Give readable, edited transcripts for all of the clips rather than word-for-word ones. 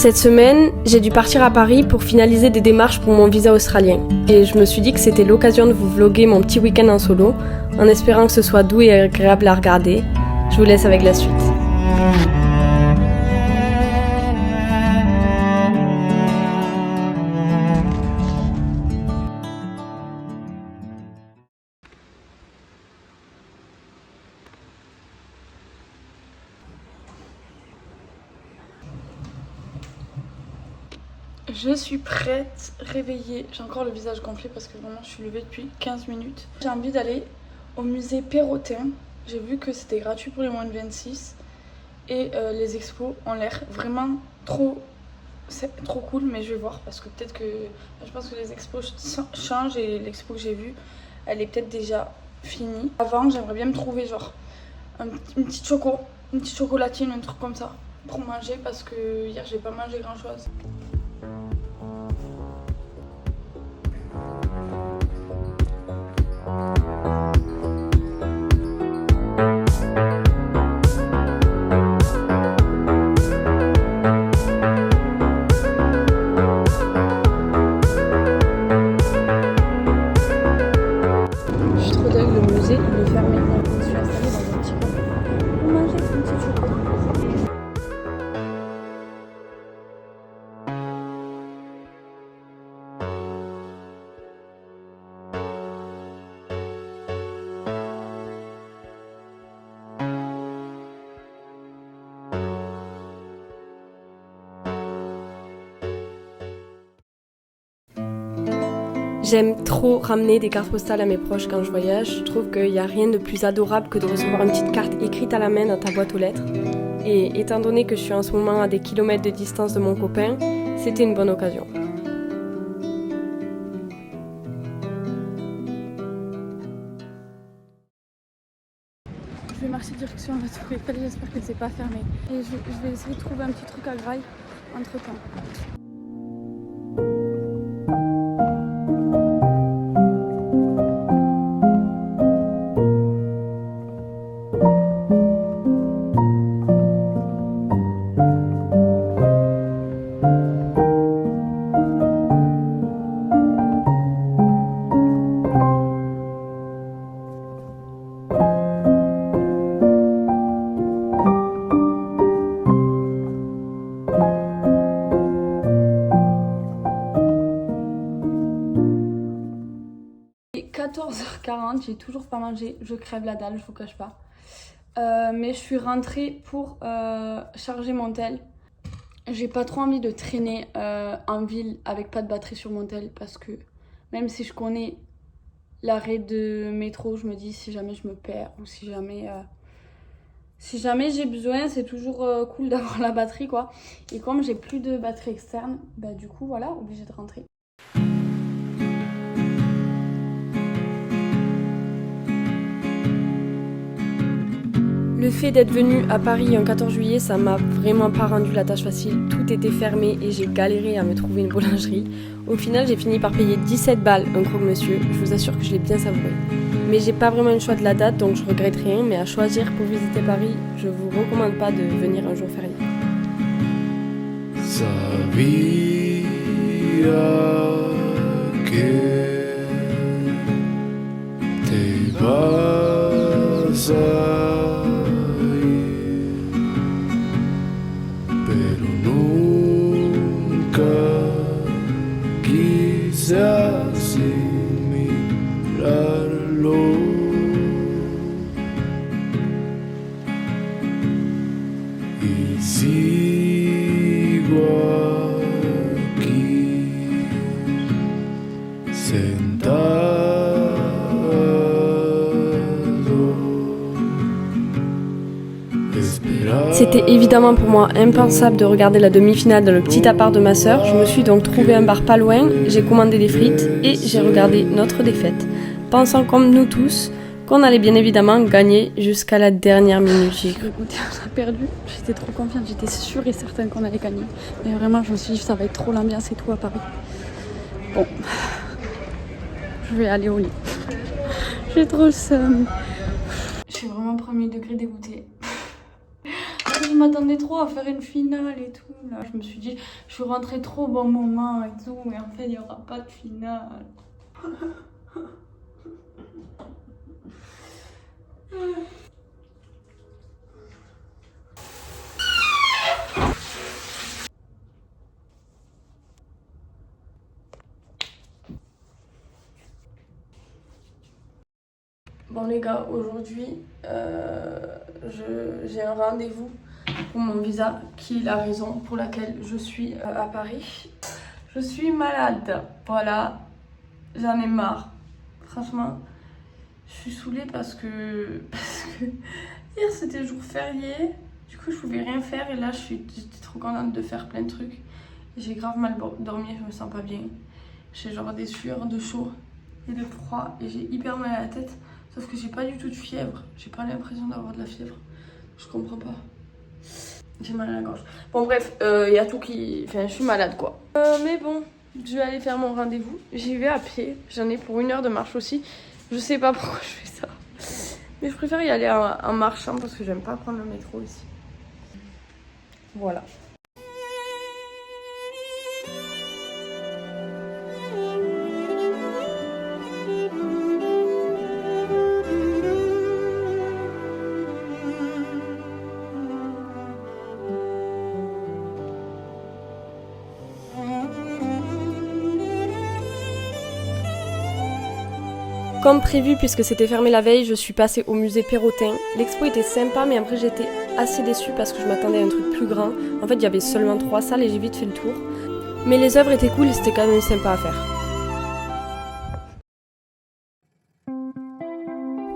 Cette semaine, j'ai dû partir à Paris pour finaliser des démarches pour mon visa australien. Et je me suis dit que c'était l'occasion de vous vlogger mon petit week-end en solo, en espérant que ce soit doux et agréable à regarder. Je vous laisse avec la suite. Je suis prête, réveillée. J'ai encore le visage gonflé parce que vraiment je suis levée depuis 15 minutes. J'ai envie d'aller au musée Perrotin. J'ai vu que c'était gratuit pour les moins de 26. Et les expos ont l'air vraiment trop cool. Mais je vais voir parce que peut-être que... Je pense que les expos changent et l'expo que j'ai vue, elle est peut-être déjà finie. Avant, j'aimerais bien me trouver genre une petite chocolatine, un truc comme ça pour manger parce que hier j'ai pas mangé grand chose. J'aime trop ramener des cartes postales à mes proches quand je voyage. Je trouve qu'il n'y a rien de plus adorable que de recevoir une petite carte écrite à la main dans ta boîte aux lettres. Et étant donné que je suis en ce moment à des kilomètres de distance de mon copain, c'était une bonne occasion. Je vais marcher direction la Tour Eiffel, j'espère que c'est pas fermé. Et je vais essayer de trouver un petit truc à graille entre temps. Il est 14h40, j'ai toujours pas mangé, je crève la dalle, je vous cache pas. Mais je suis rentrée pour charger mon tel. J'ai pas trop envie de traîner en ville avec pas de batterie sur mon tel parce que même si je connais l'arrêt de métro, je me dis si jamais je me perds ou si jamais j'ai besoin, c'est toujours cool d'avoir la batterie quoi. Et comme j'ai plus de batterie externe, bah du coup voilà, obligée de rentrer. Le fait d'être venue à Paris un 14 juillet, ça m'a vraiment pas rendu la tâche facile. Tout était fermé et j'ai galéré à me trouver une boulangerie. Au final, j'ai fini par payer 17 balles un croque-monsieur. Je vous assure que je l'ai bien savouré. Mais j'ai pas vraiment le choix de la date, donc je regrette rien. Mais à choisir pour visiter Paris, je vous recommande pas de venir un jour férié. Sabía que te vas a pero nunca quise asimilarlo. Y sigo aquí sentado. C'était évidemment pour moi impensable de regarder la demi-finale dans le petit appart de ma sœur. Je me suis donc trouvé un bar pas loin, j'ai commandé des frites et j'ai regardé notre défaite, pensant comme nous tous qu'on allait bien évidemment gagner jusqu'à la dernière minute. Écoutez, on a perdu, j'étais trop confiante, j'étais sûre et certaine qu'on allait gagner. Mais vraiment, je me suis dit, ça va être trop l'ambiance et tout à Paris. Bon, je vais aller au lit. J'ai trop le seum. Je suis vraiment premier degré dégoûtée. Je m'attendais trop à faire une finale et tout. Là. Je me suis dit, je suis rentrée trop au bon moment et tout, mais en fait, il n'y aura pas de finale. Bon les gars, aujourd'hui j'ai un rendez-vous pour mon visa qui est la raison pour laquelle je suis à Paris. Je suis malade, voilà, j'en ai marre. Franchement, je suis saoulée parce que hier c'était jour férié, du coup je pouvais rien faire et là j'étais trop contente de faire plein de trucs. J'ai grave mal dormi, je me sens pas bien. J'ai genre des sueurs de chaud et de froid et j'ai hyper mal à la tête. Sauf que j'ai pas du tout de fièvre. J'ai pas l'impression d'avoir de la fièvre. Je comprends pas. J'ai mal à la gorge. Bon bref, y a tout qui... Enfin, je suis malade quoi. Mais bon, je vais aller faire mon rendez-vous. J'y vais à pied. J'en ai pour 1 heure de marche aussi. Je sais pas pourquoi je fais ça. Mais je préfère y aller en marchant parce que j'aime pas prendre le métro ici. Voilà. Comme prévu, puisque c'était fermé la veille, je suis passée au musée Perrotin. L'expo était sympa, mais après j'étais assez déçue parce que je m'attendais à un truc plus grand. En fait, il y avait seulement 3 salles et j'ai vite fait le tour. Mais les œuvres étaient cool et c'était quand même sympa à faire.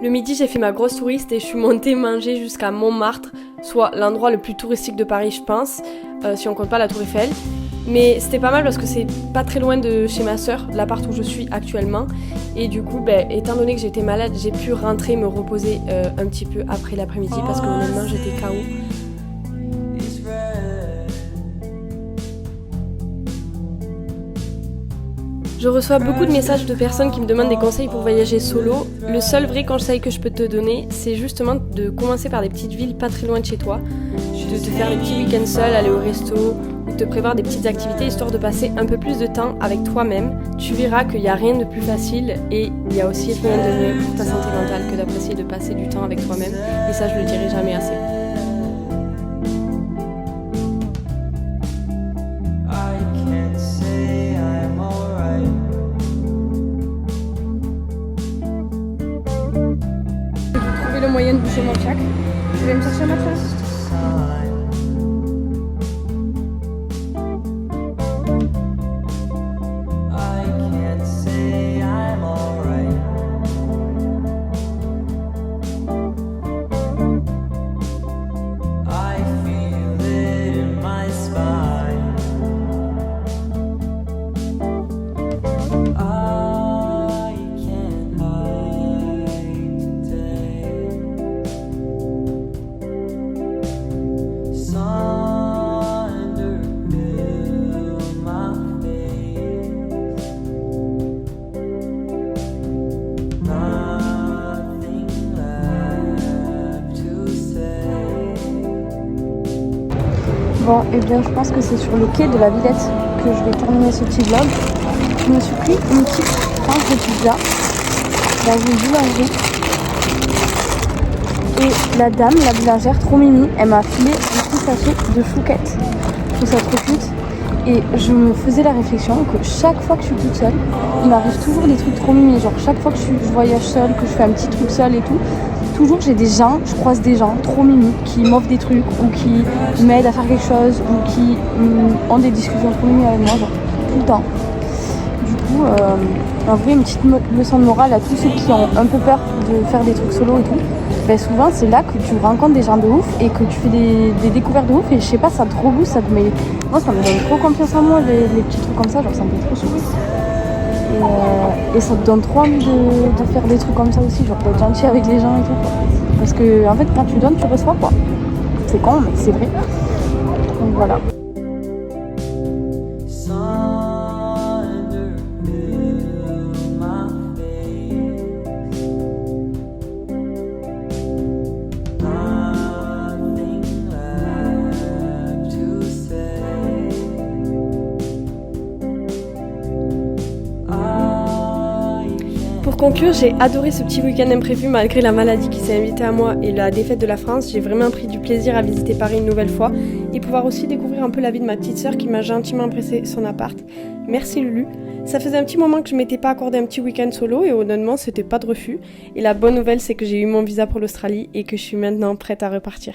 Le midi, j'ai fait ma grosse touriste et je suis montée manger jusqu'à Montmartre, soit l'endroit le plus touristique de Paris, je pense, si on compte pas la Tour Eiffel. Mais c'était pas mal parce que c'est pas très loin de chez ma sœur, de l'appart où je suis actuellement. Et du coup, étant donné que j'étais malade, j'ai pu rentrer me reposer un petit peu après l'après-midi parce que honnêtement j'étais KO. Je reçois beaucoup de messages de personnes qui me demandent des conseils pour voyager solo. Le seul vrai conseil que je peux te donner, c'est justement de commencer par des petites villes pas très loin de chez toi, de te faire des petits week-ends seuls, aller au resto, ou te prévoir des petites activités histoire de passer un peu plus de temps avec toi-même. Tu verras qu'il n'y a rien de plus facile et il y a aussi rien de mieux pour ta santé mentale que d'apprécier de passer du temps avec toi-même. Et ça, je le dirai jamais assez. Trouver le moyen de boucher mon sac. Tu vais me chercher ma chaise ? Bon, et bien je pense que c'est sur le quai de la Villette que je vais terminer ce petit vlog. Je me suis pris une petite tranche de pizza dans une boulangerie. Et la dame, la boulangère, trop mimi, elle m'a filé un petit sachet de chouquettes. Je trouve ça trop cute. Et je me faisais la réflexion que chaque fois que je suis toute seule, il m'arrive toujours des trucs trop mimi. Genre chaque fois que je voyage seule, que je fais un petit truc seul et tout, toujours j'ai des gens, je croise des gens trop mimi qui m'offrent des trucs ou qui m'aident à faire quelque chose ou qui ont des discussions trop mimi avec moi, genre tout le temps. Du coup, en vrai, une petite leçon de morale à tous ceux qui ont un peu peur de faire des trucs solo et tout. Ben souvent c'est là que tu rencontres des gens de ouf et que tu fais des découvertes de ouf et je sais pas, ça te rebooste, ça te met... Moi ça me donne trop confiance en moi les petits trucs comme ça, genre ça me fait trop sourire. Et ça te donne trop envie de faire des trucs comme ça aussi, genre d'être gentil avec les gens et tout quoi. Parce que en fait quand tu donnes tu reçois quoi. C'est con mais c'est vrai. Donc voilà. Pour conclure, j'ai adoré ce petit week-end imprévu malgré la maladie qui s'est invitée à moi et la défaite de la France. J'ai vraiment pris du plaisir à visiter Paris une nouvelle fois et pouvoir aussi découvrir un peu la vie de ma petite sœur qui m'a gentiment pressé son appart. Merci Lulu. Ça faisait un petit moment que je m'étais pas accordé un petit week-end solo et honnêtement c'était pas de refus. Et la bonne nouvelle c'est que j'ai eu mon visa pour l'Australie et que je suis maintenant prête à repartir.